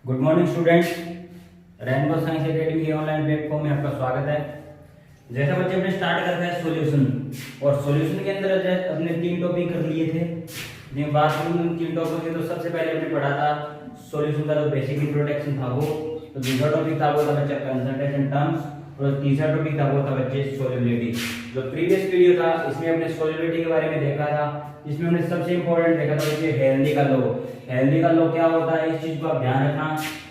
Good morning students. Rainbow science academy के online platform में आपका स्वागत है। जैसा बच्चे हमने स्टार्ट करते हैं सॉल्यूशन, और सॉल्यूशन के अंदर अपने 3 टॉपिक कर लिए थे। जिन बात करूँ 3 टॉपिक के, तो सबसे पहले हमने पढ़ा था सॉल्यूशन का जो बेसिक इंट्रोडक्शन था वो, तो दूसरा टॉपिक था वो था बच्चा कंसंट्रेशन टर्म्स, और तीसरा टॉपिक था वो था बच्चे सॉल्युबिलिटी। जो प्रीवियस वीडियो था इसमें हमने सॉल्युबिलिटी के बारे में देखा था, जिसमें हमने सबसे इंपॉर्टेंट देखा था बच्चे हेनरी का लॉ। हेनरी का लॉ क्या होता है, इस चीज को आप ध्यान रखना,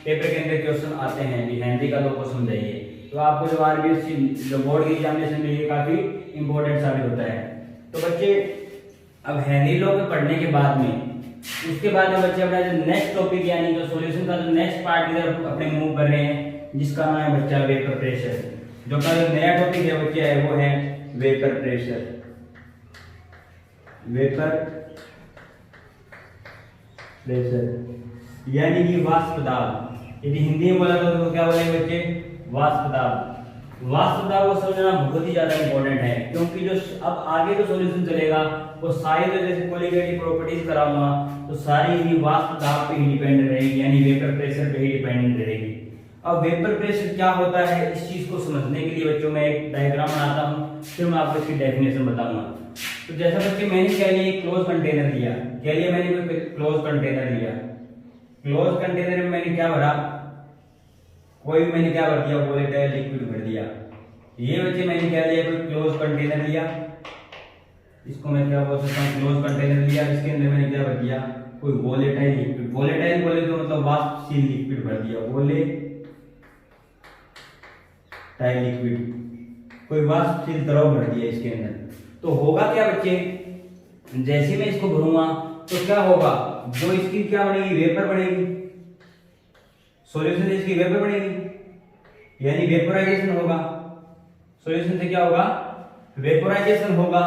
पेपर के अंदर क्वेश्चन आते हैं कि हेनरी का लॉ को समझाइए। तो आपको जो आरबीएस जो बोर्ड की एग्जामिनेशन में ये काफी इंपॉर्टेंट साबित होता है। तो बच्चे अब हेनरी लॉ को पढ़ने के बाद में, उसके बाद में बच्चे अपना जो नेक्स्ट टॉपिक यानी जो सॉल्यूशन का जो नेक्स्ट पार्ट की तरफ अपने मूव कर रहे हैं, जिसका नाम है बच्चा वेपर प्रेशर। जो का जो नया टॉपिक है बच्चे है वो है वेपर प्रेशर। वेपर प्रेशर यानी कि वाष्प दाब। यदि हिंदी में बोला तो क्या बोलेंगे बच्चे, वाष्प दाब। वाष्प दाब को समझना बहुत ही ज्यादा इंपॉर्टेंट है, क्योंकि जो अब आगे जो सॉल्यूशन चलेगा वो सारी जो जैसे कोलिगेटिव प्रॉपर्टीज कराऊंगा तो सारी ही वाष्प दाब पे ही डिपेंड रहेगी, यानी वेपर प्रेशर पे ही डिपेंडेंट रहेगी। अब वेपर प्रेशर क्या होता है, इस चीज को समझने के लिए बच्चों मैं एक डायग्राम बनाता हूँ, फिर मैं आपको इसकी डेफिनेशन बताऊंगा। तो जैसा बच्चे मैंने क्या लिया, एक क्लोज कंटेनर लिया। क्या लिया मैंने, कोई क्लोज कंटेनर लिया। क्लोज कंटेनर में मैंने क्या भरा, कोई भी मैंने क्या भर दिया, वोलेटाइल लिक्विड भर दिया। ये बच्चे मैंने क्या लिया, कोई क्लोज कंटेनर लिया, इसको मैं क्या बोल सकता हूँ, क्लोज कंटेनर लिया। इसके अंदर मैंने क्या भर दिया, कोई वोलेटाइल लिक्विड। वोलेटाइल बोले तो मतलब वाष्पशील लिक्विड भर दिया, वोलेटाइल लिक्विड, कोई वाष्पशील द्रव भर दिया इसके अंदर। तो होगा क्या बच्चे, जैसे मैं इसको भरूंगा तो क्या होगा, जो इसकी क्या बनेगी, वेपर बनेगी। सॉल्यूशन से इसकी वेपर बनेगी, यानी वेपोराइजेशन होगा। सॉल्यूशन से क्या होगा, वेपोराइजेशन होगा।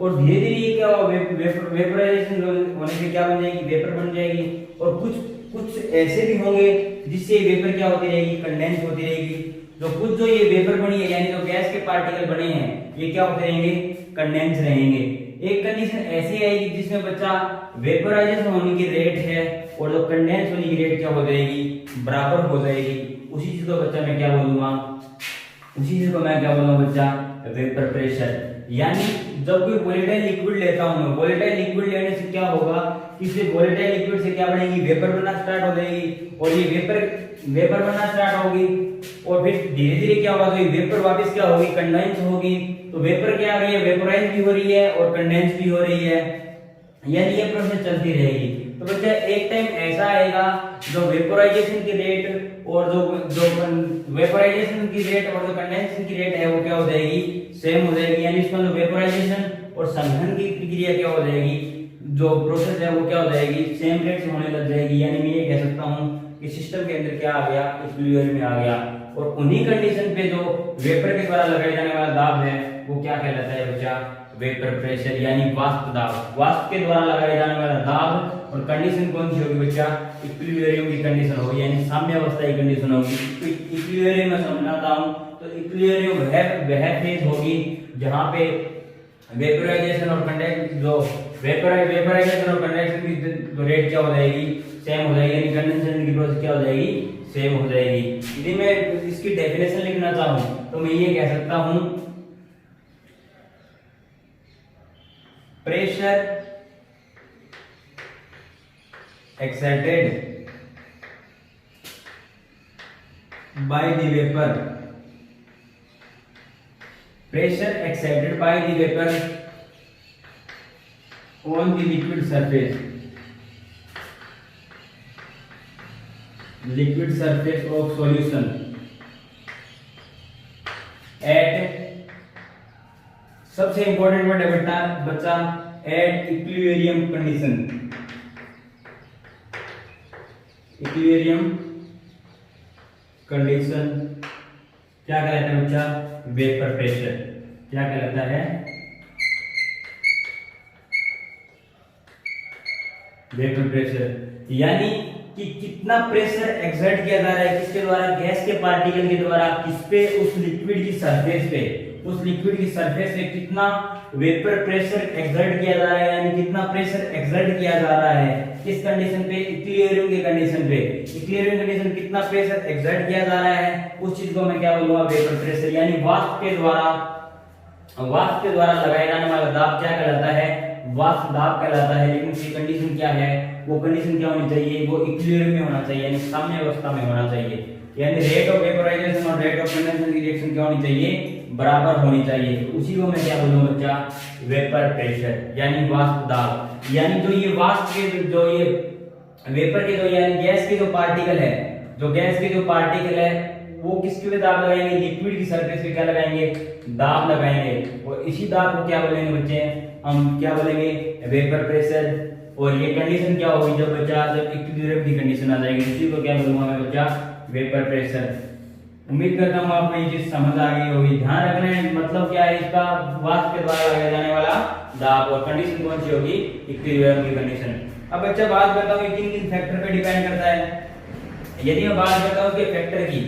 और धीरे धीरे ये क्या होगा, वेपोराइजेशन होने से क्या बन जाएगी, वेपर बन जाएगी। और कुछ कुछ ऐसे भी होंगे जिससे वेपर क्या होती रहेगी, कंडेंस होती रहेगी। जो कुछ जो ये वेपर बनी है, यानी जो गैस के पार्टिकल बने हैं, ये क्या होते रहेंगे, कंडेंस रहेंगे। एक कंडीशन ऐसी आएगी जिसमें बच्चा वेपोराइजेशन होने की रेट है और जो कंडेंस होने की रेट क्या हो जाएगी, बराबर हो जाएगी। उसी चीज को बच्चा मैं क्या बोलूंगा, उसी चीज को मैं क्या बोलूंगा बच्चा, वेपर प्रेशर। यानी जब कोई वोलेटाइल लिक्विड लेता हूं मैं, वोलेटाइल लिक्विड लेने से क्या होगा, किसी वोलेटाइल लिक्विड से क्या बनेगी, वेपर बनना स्टार्ट हो जाएगी। और ये वेपर बनना स्टार्ट होगी, और फिर धीरे धीरे क्या होगा, तो ये वेपर वापस क्या होगी, कंडेंस होगी। तो वेपर क्या आ रही है, वेपोराइज भी हो रही है और कंडेंस भी हो रही है, यानी ये प्रोसेस चलती रहेगी। तो बच्चा एक टाइम ऐसा आएगा जो वेपोराइजेशन की रेट और जो वेपोराइजेशन की रेट और जो कंडेंसेशन की रेट है वो क्या हो जाएगी, सेम हो जाएगी। यानी इसमें जो वेपोराइजेशन और संघनन की प्रक्रिया क्या हो जाएगी, जो प्रोसेस है वो क्या हो जाएगी, सेम रेट से होने लग जाएगी। यानी मैं ये कह सकता हूँ कि सिस्टम के अंदर क्या आ गया, इक्विलिब्रियम में आ गया। और उन्हीं कंडीशन पे जो वेपर के द्वारा लगाए जाने वाला दाब है वो क्या कहलाता है बच्चा, वेपर प्रेशर, यानी वाष्प दाब। वाष्प के द्वारा लगाए जाने वाला दाब। और कंडीशन कौन सी होगी बच्चा, इक्विलिब्रियम की कंडीशन होगी, यानी साम्य अवस्था की कंडीशन होगी। तो इक्विलिब्रियम में समझाता हूं, तो इक्विलिब्रियम वह फेज होगी जहां पे वेपोराइजेशन और कंडेंस, जो वेपोराइजेशन और कंडेंसेशन की जो रेट क्या हो जाएगी, सेम हो जाएगी, यानी कंडेंसेशन की प्रोसेस क्या हो जाएगी, सेम हो जाएगी। यदि मैं इसकी डेफिनेशन लिखना चाहूं तो मैं ये कह सकता हूं, pressure exerted by the vapor, pressure exerted by the vapor on the liquid surface of solution at, सबसे इंपॉर्टेंट वर्ड है बच्चा at equilibrium condition. Equilibrium condition क्या कहलाता है बच्चा, वेपर प्रेशर। क्या कहलाता है, वेपर प्रेशर। यानी कि कितना प्रेशर एक्सर्ट किया जा रहा है, किसके द्वारा, गैस के पार्टिकल के द्वारा, किस पे, उस लिक्विड की सरफेस पे। उस लिक्विड की सरफेस पे कितना वेपर प्रेशर एक्सर्ट किया जा रहा है, यानी कितना प्रेशर एक्सर्ट किया जा रहा है, किस कंडीशन पे, इक्विलिब्रियम की कंडीशन पे, इक्विलिब्रियम कंडीशन कितना प्रेशर एक्सर्ट किया जा रहा है, उस चीज को मैं क्या बोलूंगा, वेपर प्रेशर। यानी वाष्प के द्वारा लगाए जाने वाला दाब क्या कहलाता है, वाष्प दाब कहलाता है। लेकिन उसकी कंडीशन क्या है, वो कंडीशन क्या होनी चाहिए, वो इक्विलिब्रियम में होना चाहिए, यानी साम्य अवस्था में होना चाहिए। यानी रेट ऑफ वेपोराइजेशन और रेट ऑफ कंडेंसेशन की रिएक्शन क्या होनी चाहिए, बराबर होनी चाहिए। तो उसी को मैं क्या बोलूंगा बच्चा, वेपर प्रेशर यानी वाष्प दाब। यानी जो ये वाष्प के जो ये वेपर के जो यानी गैस के जो पार्टिकल है, जो गैस के जो पार्टिकल है वो किसके पे दाब लगाएंगे, लिक्विड की सरफेस पे क्या लगाएंगे, दाब लगाएंगे। और इसी दाब को क्या बोलेंगे बच्चे, हम क्या बोलेंगे, वेपर प्रेशर। और ये कंडीशन क्या होगी जब बच्चा, जब इक्विलिब्रियम की कंडीशन आ जाएगी, इसी को क्या बोलूंगा मैं बच्चा, वेपर प्रेशर। उम्मीद करता हूँ आपको ये चीज समझ आ गई होगी। ध्यान रखना है मतलब क्या है इसका, वाष्प के द्वारा लगाए जाने वाला दाब, और कंडीशन कौन सी होगी, इक्विलिब्रियम की कंडीशन। अब बच्चा बात करता हूँ किन किन फैक्टर पे डिपेंड करता है। यदि मैं बात करता हूँ कि फैक्टर की,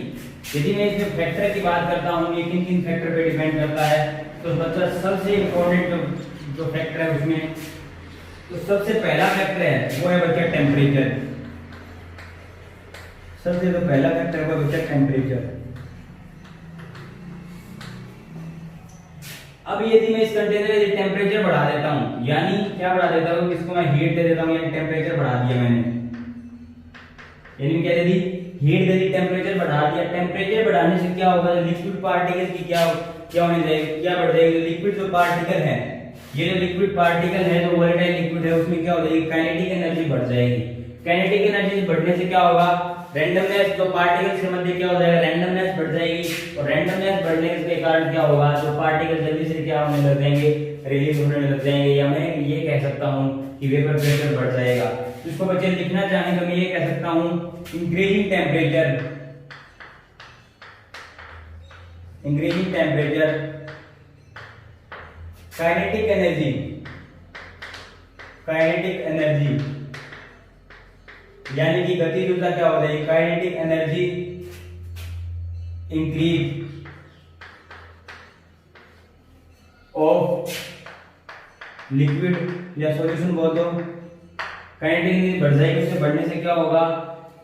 यदि मैं इसमें फैक्टर की बात करता हूँ, ये किन किन फैक्टर पे डिपेंड करता है, तो बच्चा सबसे इंपॉर्टेंट जो फैक्टर है उसमें, तो सबसे पहला फैक्टर है वो है बच्चा टेम्परेचर। सबसे जो पहला फैक्टर है वो बच्चा टेम्परेचर। अब यदि मैं इस कंटेनर का टेम्परेचर बढ़ा देता हूं, यानी क्या बढ़ा देता हूं, इसको मैं हीट दे देता हूं, यानी टेम्परेचर बढ़ा दिया मैंने, यानी क्या दे दी, हीट दे दी, टेम्परेचर बढ़ा दिया। टेम्परेचर बढ़ाने से क्या होगा, लिक्विड पार्टिकल की क्या होने जाएगी, क्या बढ़ जाएगी, लिक्विड जो पार्टिकल है, ये जो लिक्विड पार्टिकल है, जो वोलेटाइल लिक्विड है, उसमें क्या हो जाएगी, काइनेटिक एनर्जी बढ़ जाएगी। काइनेटिक एनर्जी बढ़ने से क्या होगा, रैंडमनेस, जो पार्टिकल के मध्य क्या हो जाएगा, रैंडमनेस बढ़ जाएगी। और रैंडमनेस बढ़ने के कारण क्या होगा, जो पार्टिकल जल्दी से क्या होने लग जाएंगे, रिलीज होने लग जाएंगे, या मैं ये कह सकता हूं कि वेपर प्रेशर बढ़ जाएगा। इसको बच्चे लिखना चाहें तो मैं ये कह सकता हूं, increasing temperature, increasing temperature, kinetic energy, kinetic energy यानी कि गतिज ऊर्जा क्या हो जाएगी, kinetic energy increase of liquid या सॉल्यूशन बोल दो, काइनेटिक एनर्जी बढ़ जाएगी। उससे बढ़ने से क्या होगा,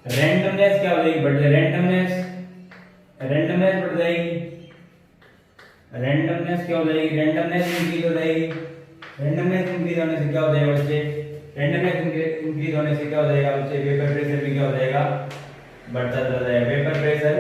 रैंडमनेस क्या हो जाएगी, बढ़ जाएगी, रैंडमनेस बढ़ जाएगी, रैंडमनेस क्या हो जाएगी, रैंडमनेस इंक्रीज हो जाएगी। रैंडमनेस इंक्रीज होने से क्या हो जाएगा बच्चे, रैंडमनेस इंक्रीज होने से क्या हो जाएगा बच्चे, वेपर प्रेशर भी क्या हो जाएगा, बढ़ता चला जाएगा। वेपर प्रेशर,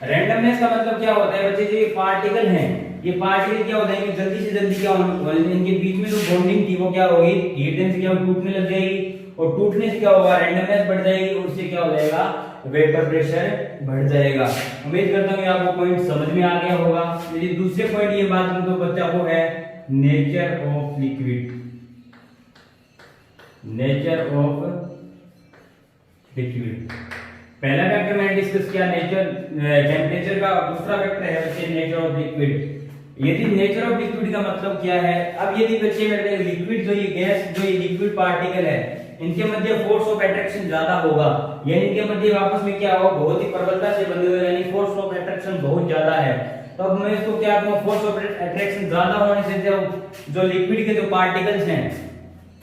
रैंडमनेस का मतलब क्या होता है बच्चे, जो ये पार्टिकल हैं, ये पार्टिकल क्या हो जाएंगे, जल्दी से जल्दी क्या होने, इनके बीच में जो बॉन्डिंग थी वो क्या होगी, हीट देने से क्या टूटने लग जाएगी, और टूटने से क्या होगा, रैंडमनेस बढ़ जाएगी, और उससे क्या हो जाएगा, वेपर प्रेशर बढ़ जाएगा। उम्मीद करता हूं आपको पॉइंट समझ में आ गया होगा। यदि दूसरे पॉइंट ये बात करूं तो बच्चा वो है nature of liquid, nature of liquid. पहला फैक्टर मैंने डिस्कस किया नेचर, टेम्परेचर का। दूसरा फैक्टर है बच्चे नेचर ऑफ लिक्विड। यदि नेचर ऑफ लिक्विड का मतलब क्या है, अब यदि बच्चे मेरे लिक्विड जो ये गैस, जो ये लिक्विड पार्टिकल है, इनके मध्य फोर्स ऑफ अट्रैक्शन ज्यादा होगा, यानी इनके मध्य आपस में क्या होगा, बहुत ही प्रबलता से बंधे हुए, यानी फोर्स ऑफ अट्रैक्शन बहुत ज्यादा है। तो अब मैं इसको क्या करूं, फोर्स ऑफ अट्रैक्शन ज्यादा होने से जो लिक्विड के जो पार्टिकल्स हैं,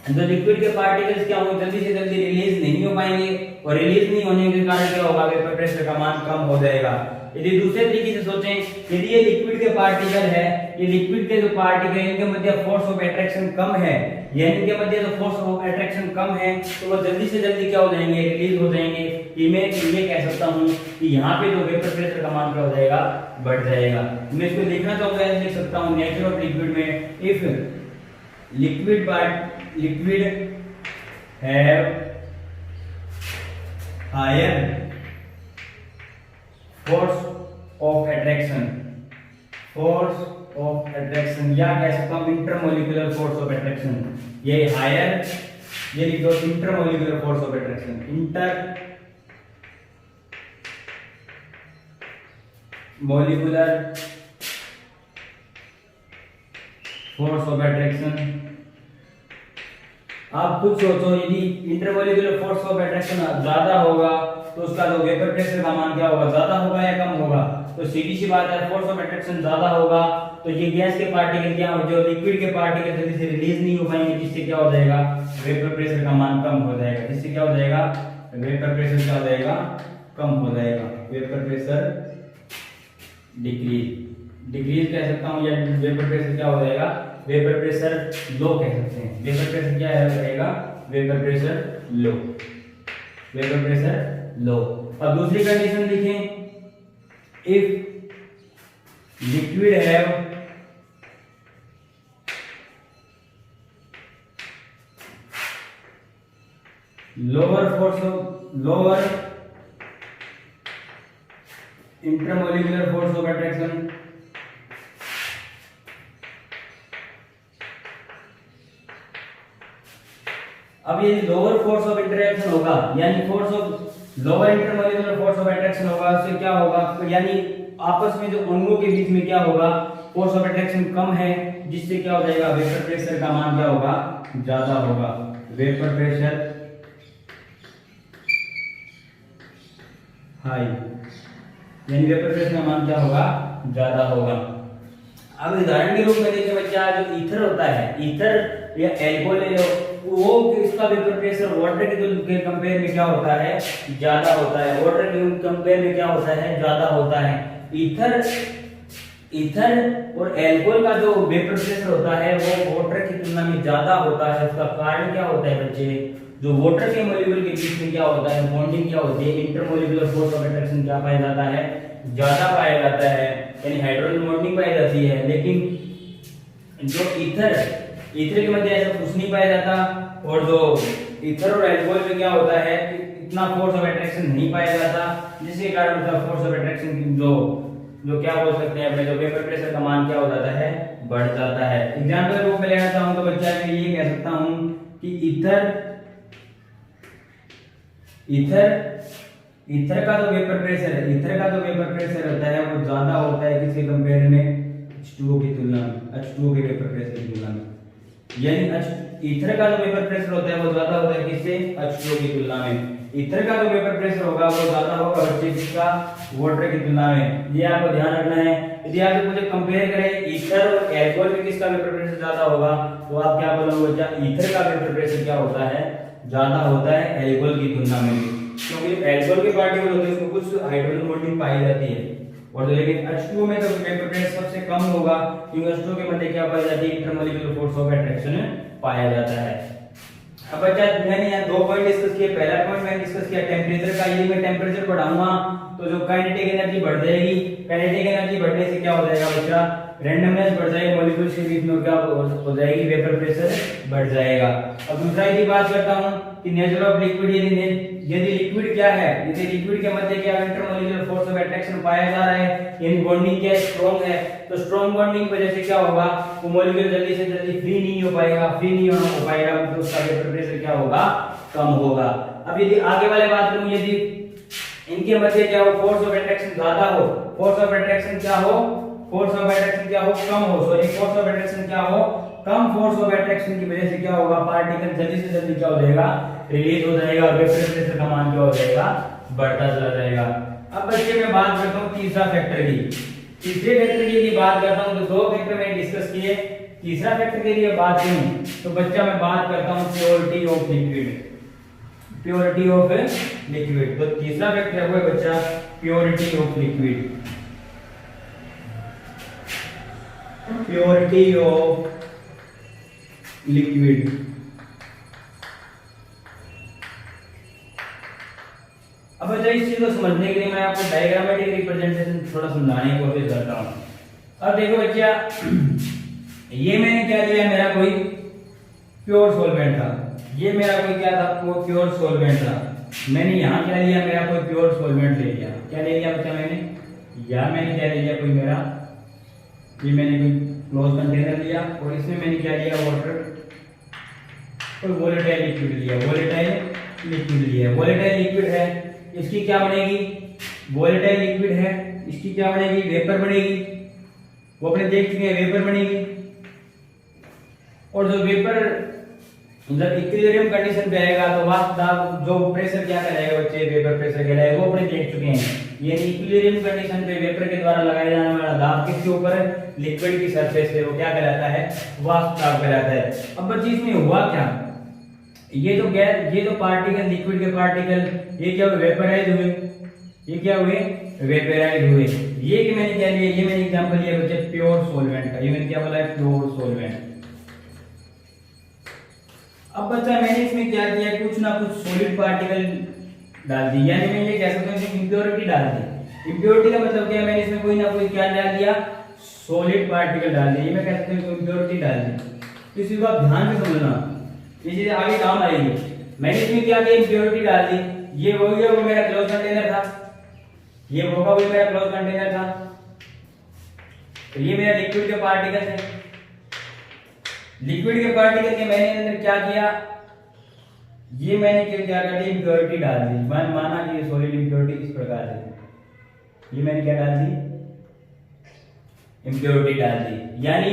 जो लिक्विड के पार्टिकल्स क्या होंगे, जल्दी से जल्दी रिलीज नहीं हो पाएंगे, और रिलीज नहीं होने के कारण क्या होगा, वेपर प्रेशर का मान कम हो जाएगा। यदि दूसरे तरीके से सोचें, यदि ये लिक्विड के पार्टिकल है, ये लिक्विड के जो पार्टिकल इनके मध्य फोर्स ऑफ अट्रैक्शन कम है, यानी इनके मध्य जो फोर्स ऑफ अट्रैक्शन कम है, तो वो जल्दी से जल्दी क्या हो जाएंगे, रिलीज हो जाएंगे। कि मैं ये कह सकता हूं कि यहाँ पे जो वेपर प्रेशर का मान क्या हो जाएगा, बढ़ जाएगा। मैं इसको लिखना चाहूंगा, लिख सकता हूँ नेचर ऑफ लिक्विड में, if liquid have higher force of attraction, force of attraction, या कह सकता हूं इंटरमोलिकुलर फोर्स ऑफ अट्रैक्शन, ये हायर, ये लिख दो intermolecular force of attraction, intermolecular force of attraction. आप खुद सोचो, यदि इंटरमोलिकुलर फोर्स ऑफ अट्रैक्शन ज्यादा होगा तो उसका जो वेपर प्रेशर का मान क्या होगा, ज्यादा होगा या कम होगा, तो सीधी सी बात है फोर्स ऑफ अट्रैक्शन ज्यादा होगा तो ये गैस के पार्टिकल क्या हो, जो लिक्विड के पार्टिकल जल्दी से रिलीज नहीं हो पाएंगे, जिससे क्या हो जाएगा वेपर प्रेशर का मान कम हो जाएगा, जिससे क्या हो जाएगा वेपर प्रेशर क्या हो जाएगा कम हो जाएगा, वेपर प्रेशर डिक्रीज कह सकता हूँ, या वेपर प्रेशर क्या हो जाएगा वेपर प्रेशर लो कह सकते हैं। वेपर प्रेशर क्या रहेगा vapour pressure low, vapour pressure low. अब दूसरी कंडीशन लिखें, if liquid have lower intermolecular force of attraction, अब ये लोअर फोर्स ऑफ इंटरैक्शन होगा यानी force of lower intermolecular force of attraction होगा, उससे क्या होगा यानी आपस में जो अणुओं के बीच में क्या होगा फोर्स ऑफ अट्रैक्शन कम है, जिससे क्या हो जाएगा वेपर प्रेशर का मान क्या होगा ज्यादा होगा, वेपर प्रेशर हाई, यानी वेपर प्रेशर का मान क्या होगा ज्यादा होगा। अब उदाहरण के रूप में देखिए बच्चा, जो ईथर होता है, ईथर या एल्कोहल ले लो, वो इसका वेपर प्रेशर वाटर के कंपेयर में क्या होता है ज्यादा होता है, वाटर के कंपेयर में क्या होता है ज्यादा होता है। ईथर और एल्कोहल का जो वेपर प्रेशर होता है वो वाटर की तुलना में ज्यादा होता है। उसका कारण क्या होता है बच्चे, जो वाटर के मॉलिक्यूल के बीच में क्या होता है बॉन्डिंग क्या होती है, इंटरमोलिकुलर फोर्स ऑफ अट्रैक्शन क्या पाया जाता है ज्यादा पाया जाता है, यानी हाइड्रोजन बॉन्डिंग पाई जाती है। लेकिन जो ईथर के मध्य ऐसा कुछ नहीं पाया जाता, और जो ईथर और अल्कोहल में क्या होता है इतना फोर्स ऑफ अट्रैक्शन नहीं पाया जाता, जिसके कारण उसका फोर्स ऑफ अट्रैक्शन जो क्या बोल सकते हैं अपने जो वेपर प्रेशर का मान क्या हो जाता है बढ़ जाता है। एग्जांपल के रूप में लेना चाहूं तो बच्चा मैं ये कह सकता हूं कि ईथर का जो वेपर प्रेशर होता है वो ज्यादा होता है किसके कंपेयर में H2O की तुलना में, H2O के वेपर प्रेशर की तुलना में, यानी ईथर का जो वेपर प्रेशर होता है वो ज्यादा होता है किससे H2O की तुलना में। ईथर का जो वेपर प्रेशर होगा वो ज्यादा होगा बच्चे किसका वाटर की तुलना में, ये आपको ध्यान रखना है। यदि आप मुझे कंपेयर करें ईथर और एल्कोहल में किसका वेपर प्रेशर ज्यादा होगा तो आप क्या बोलोगे बच्चा ईथर का वेपर प्रेशर क्या होता है ज्यादा होता है एल्कोहल की तुलना में, क्योंकि एल्कोहल के पार्टिकल होते हैं उसमें कुछ हाइड्रोजन बॉन्डिंग पाई जाती है, और लेकिन H2O में तो वेपर प्रेशर सबसे कम होगा क्योंकि H2O के मध्य क्या पाया जाती है इंटरमोलिकुलर फोर्स ऑफ अट्रैक्शन पाया जाता है। अब बच्चा मैंने यहाँ दो पॉइंट डिस्कस किए, पहला पॉइंट मैंने डिस्कस किया टेम्परेचर का, ये मैं टेम्परेचर बढ़ाऊंगा तो जो काइनेटिक एनर्जी बढ़ जाएगी, काइनेटिक एनर्जी बढ़ने से क्या हो जाएगा बच्चा रैंडमनेस बढ़ जाएगी, मॉलिक्यूल्स के बीच में क्या हो जाएगी वेपर प्रेशर बढ़ जाएगा। अब दूसरा यदि बात करता हूं कि नेचर ऑफ लिक्विड, यदि लिक्विड क्या है, यदि लिक्विड के मध्य क्या इंटरमोलिकुलर फोर्स ऑफ अट्रैक्शन पाया जा रहा है, इन बॉन्डिंग क्या स्ट्रांग है, तो स्ट्रांग बॉन्डिंग की वजह से क्या होगा वो मॉलिक्यूल जल्दी से जल्दी फ्री नहीं हो पाएगा, तो उसका वेपर प्रेशर क्या होगा कम होगा। अब यदि आगे वाले बात करूं, यदि इनके मध्य क्या हो फोर्स ऑफ अट्रैक्शन ज्यादा हो, फोर्स ऑफ अट्रैक्शन क्या हो कम हो, सॉरी फोर्स ऑफ अट्रैक्शन क्या हो कम, फोर्स ऑफ अट्रैक्शन की वजह से क्या होगा पार्टिकल जल्दी से जल्दी क्या हो जाएगा रिलीज हो जाएगा, वेपर प्रेशर का मान क्या हो जाएगा बढ़ता चला जाएगा। अब बच्चे मैं बात करता हूं तीसरा फैक्टर की, तीसरे फैक्टर की यदि बात करता हूं तो दो फैक्टर मैंने डिस्कस किए, तीसरा फैक्टर के लिए बात करूं तो बच्चा मैं बात करता हूं प्योरिटी ऑफ लिक्विड। तो तीसरा फैक्टर है वो है बच्चा purity of liquid, purity of liquid. अब बच्चा इस चीज को समझने के लिए मैं आपको डायग्रामेटिक रिप्रेजेंटेशन थोड़ा समझाने की कोशिश करता हूं। अब देखो बच्चा ये मैंने क्या लिया, मेरा कोई प्योर सॉल्वेंट था, ये मेरा कोई क्या था वो प्योर सॉल्वेंट था, मैंने यहाँ क्या लिया मेरा कोई प्योर सॉल्वेंट ले लिया, क्या ले लिया बच्चा मैंने क्या ले लिया कोई मेरा ये मैंने कोई क्लोज कंटेनर लिया और इसमें मैंने क्या लिया वाटर, कोई वोलेटाइल लिक्विड लिया, वोलेटाइल लिक्विड है, इसकी क्या बनेगी वोलेटाइल लिक्विड है, इसकी क्या बनेगी वेपर बनेगी, वो अपने देख चुके हैं वेपर बनेगी। और जो वेपर जब इक्विलिब्रियम कंडीशन पे आएगा तो वाष्प दाब जो प्रेशर क्या कहलाएगा बच्चे, वेपर प्रेशर कहलाएगा, वो अपने देख चुके हैं। यानी इक्विलिब्रियम कंडीशन पे वेपर के द्वारा लगाया जाने वाला दाब किसके ऊपर है, लिक्विड की सरफेस पे, वो क्या कहलाता है, वाष्प दाब कहलाता है। अब बच्चे इसमें हुआ क्या, ये जो गैस, ये जो पार्टिकल, लिक्विड के पार्टिकल, ये क्या हुए, वेपराइज हुए, ये क्या हुए, वेपराइज हुए। ये कि मैंने क्या लिया, ये मैंने एग्जांपल लिया बच्चे प्योर सॉल्वेंट का, ये मैंने क्या बोला है, प्योर सॉल्वेंट। अब बच्चा मैंने इसमें क्या किया, कुछ ना कुछ सॉलिड पार्टिकल डाल दी, यानी मैं ये कह सकता हूँ इसमें इंप्योरिटी डाल दी। इंप्योरिटी का मतलब क्या है, मैंने इसमें कोई ना कोई क्या डाल दिया, सॉलिड पार्टिकल डाल दिया, ये मैं कह सकता हूँ इंप्योरिटी डाल दी। इस चीज को आप ध्यान से समझना, ये चीज आगे काम आएगी। मैंने इसमें क्या किया, इंप्योरिटी डाल दी, ये हो गया वो मेरा क्लोज कंटेनर था, ये होगा वो मेरा क्लोज कंटेनर था, तो ये मेरा लिक्विड के पार्टिकल है। लिक्विड के पार्टिकल के मैंने अंदर क्या किया, ये मैंने क्या कर दी, इंप्योरिटी डाल दी। मैंने माना कि ये सॉलिड इंप्योरिटी इस प्रकार है, ये मैंने क्या डाल दी, इंप्योरिटी डाल दी। यानी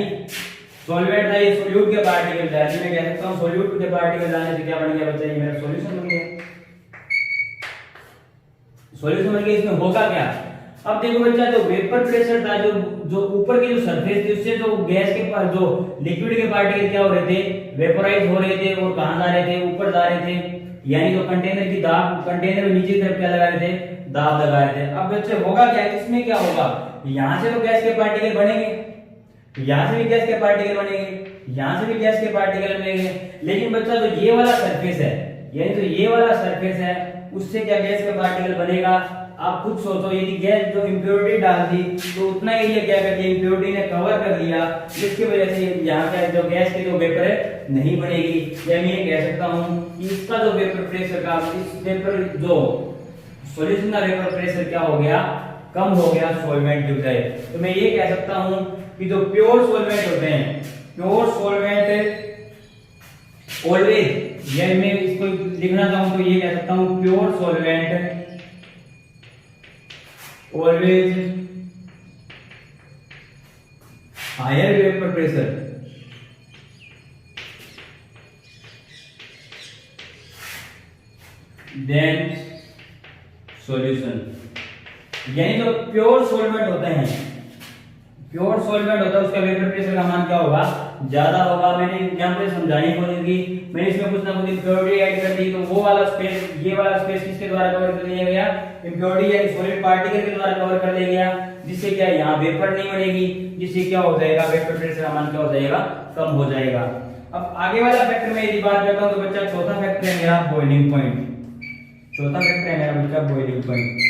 सॉल्वेंट था, ये सोल्यूट के पार्टिकल डाल दी। मैं कह सकता हूं सोल्यूट के पार्टिकल डालने से क्या बन गया बच्चा, ये मेरा सॉल्यूशन बन गया। सॉल्यूशन बन गया। इसमें होगा क्या, अब देखो बच्चा, जो वेपर प्रेशर था, जो ऊपर की जो सरफेस थी, उससे जो गैस के पास जो लिक्विड के पार्टिकल क्या हो रहे थे, वेपोराइज हो रहे थे, और कहां जा रहे थे, ऊपर जा रहे थे। यानी जो कंटेनर की दाब, कंटेनर में नीचे की तरफ क्या लगा रहे थे, दाब लगा रहे थे। अब बच्चे होगा क्या, इसमें क्या होगा, यहां से तो गैस के पार्टिकल बनेंगे, यहां से भी गैस के पार्टिकल बनेंगे, यहां से भी गैस के पार्टिकल बनेंगे, लेकिन बच्चा जो ये वाला सरफेस है, यानी जो ये वाला सरफेस है, उससे क्या गैस का पार्टिकल बनेगा। आप खुद सोचो, यदि गैस जो इंप्योरिटी डाल दी तो उतना एरिया क्या कर दिया, इंप्योरिटी ने कवर कर लिया, जिसकी वजह से यहाँ का जो गैस की जो वेपर है नहीं बनेगी। या मैं ये कह सकता हूँ कि इसका जो वेपर प्रेशर का, इस वेपर जो सॉल्यूशन का वेपर प्रेशर क्या हो गया, कम हो गया सॉल्वेंट की बजाय। तो मैं ये कह सकता हूँ कि जो प्योर सॉल्वेंट होते हैं, प्योर सॉल्वेंट ऑलवेज, ये मैं इसको लिखना चाहूं तो ये कह सकता हूं, pure solvent always higher vapour pressure than solution. यानी जो प्योर सॉल्वेंट होते हैं, प्योर सॉल्वेंट होता है, उसका वेपर प्रेशर का मान क्या होगा, ज्यादा होगा। मैंने एग्जांपल समझाने की कोशिश की, मैंने इसमें कुछ ना कुछ इंप्योरिटी ऐड कर दी, तो वो वाला स्पेस, ये वाला स्पेस किसके द्वारा कवर कर लिया गया, इंप्योरिटी यानी सॉलिड पार्टिकल के द्वारा कवर कर लिया गया, जिससे क्या यहाँ वेपर नहीं बनेगी, जिससे क्या हो जाएगा, वेपर प्रेशर का मान क्या हो जाएगा, कम हो जाएगा। अब आगे वाला फैक्टर में यदि बात करता हूँ तो बच्चा चौथा फैक्टर है मेरा बॉइलिंग पॉइंट। चौथा फैक्टर है मेरा बच्चा बॉइलिंग पॉइंट।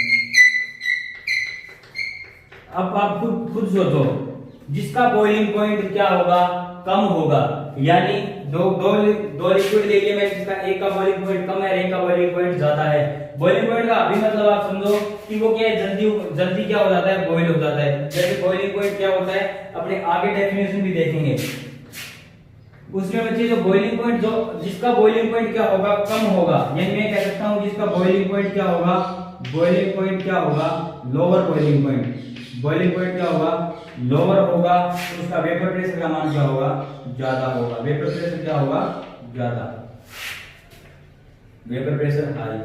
अब आप खुद सोचो, जिसका बॉइलिंग पॉइंट क्या होगा, कम होगा, यानी दो लिक्विड ले लिए मैं, जिसका एक का बॉइलिंग पॉइंट कम है, एक का बॉइलिंग पॉइंट ज्यादा है। बॉइलिंग पॉइंट का अभी मतलब आप समझो कि वो क्या है, जल्दी क्या हो जाता है, बॉइल हो जाता है। जैसे बॉइलिंग पॉइंट क्या होता है, अपने आगे डेफिनेशन भी देखेंगे उसमें बच्चे, जो बॉइलिंग पॉइंट, जो जिसका बॉइलिंग पॉइंट क्या होगा, कम होगा, यानी मैं कह सकता हूं जिसका बॉइलिंग पॉइंट क्या होगा, बॉइलिंग पॉइंट क्या होगा, lower boiling point, boiling point क्या होगा, लोअर होगा, तो उसका वेपर प्रेशर का मान क्या होगा, ज्यादा होगा। वेपर प्रेशर क्या होगा, ज्यादा, वेपर प्रेशर हाई,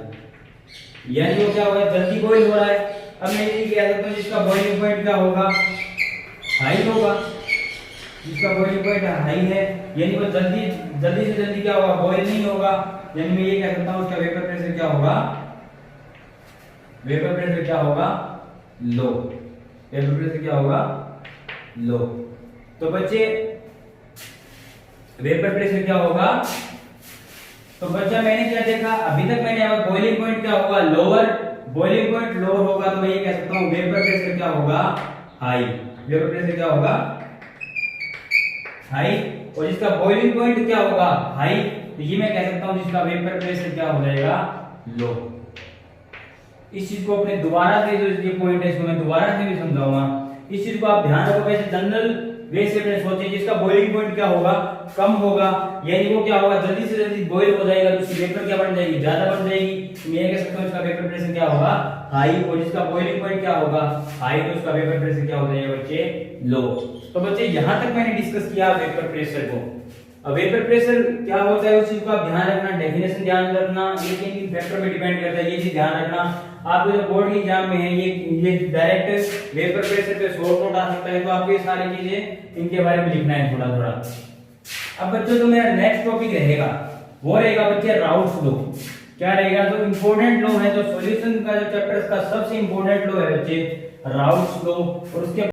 यानी वो क्या होगा, जल्दी बॉइल हो रहा है। अब मैं ये कह सकता हूं जिसका बॉइलिंग पॉइंट क्या होगा, हाई होगा, जिसका बॉइलिंग पॉइंट हाई है, यानी वो जल्दी से जल्दी क्या होगा, बॉइल नहीं होगा, यानी मैं ये कह सकता हूं उसका वेपर प्रेशर क्या होगा, वेपर प्रेशर क्या होगा, लो, वेपर प्रेशर क्या होगा, लो। तो बच्चे वेपर प्रेशर क्या होगा, तो बच्चा मैंने क्या देखा अभी तक, मैंने बॉइलिंग पॉइंट क्या होगा, लोअर, बॉइलिंग पॉइंट लोअर होगा, तो मैं ये कह सकता हूं वेपर प्रेशर क्या होगा, हाई, वेपर प्रेशर क्या होगा, हाई। और जिसका बॉइलिंग पॉइंट क्या होगा, हाई, तो ये मैं कह सकता हूं जिसका वेपर प्रेशर क्या हो जाएगा, लो। इस चीज को अपने दोबारा से, जो ये पॉइंट है इसको मैं दोबारा से भी समझाऊंगा, इस चीज को आप ध्यान रखो। वैसे जनरल वे से अपने सोचिए, जिसका बॉइलिंग पॉइंट क्या होगा, कम होगा, यानी वो क्या होगा, जल्दी से जल्दी बॉइल हो जाएगा, तो उसकी वेपर क्या बन जाएगी, ज्यादा बन जाएगी। मैं ये कह सकता हूं इसका वेपर प्रेशर क्या होगा, हाई। और जिसका बॉइलिंग पॉइंट क्या होगा, हाई, तो उसका वेपर प्रेशर क्या हो जाएगा बच्चे, लो। तो बच्चे यहां तक मैंने डिस्कस किया वेपर प्रेशर को। अब वेपर प्रेशर क्या होता है उस चीज को आप ध्यान रखना, डेफिनेशन ध्यान रखना, लेकिन फैक्टर पे डिपेंड करता है, ये चीज ध्यान रखना। आपको जो बोर्ड के एग्जाम में है ये डायरेक्ट वेपर प्रेशर पे शॉर्ट नोट आ सकता है, तो आपको ये सारी चीजें इनके बारे में लिखना है थोड़ा थोड़ा। अब बच्चों जो मेरा नेक्स्ट टॉपिक रहेगा वो रहेगा बच्चे राउल्ट्स लॉ। क्या रहेगा, जो इंपॉर्टेंट लॉ है, जो सॉल्यूशन का जो चैप्टर का सबसे इंपॉर्टेंट लॉ है बच्चे, राउल्ट्स लॉ। और उसके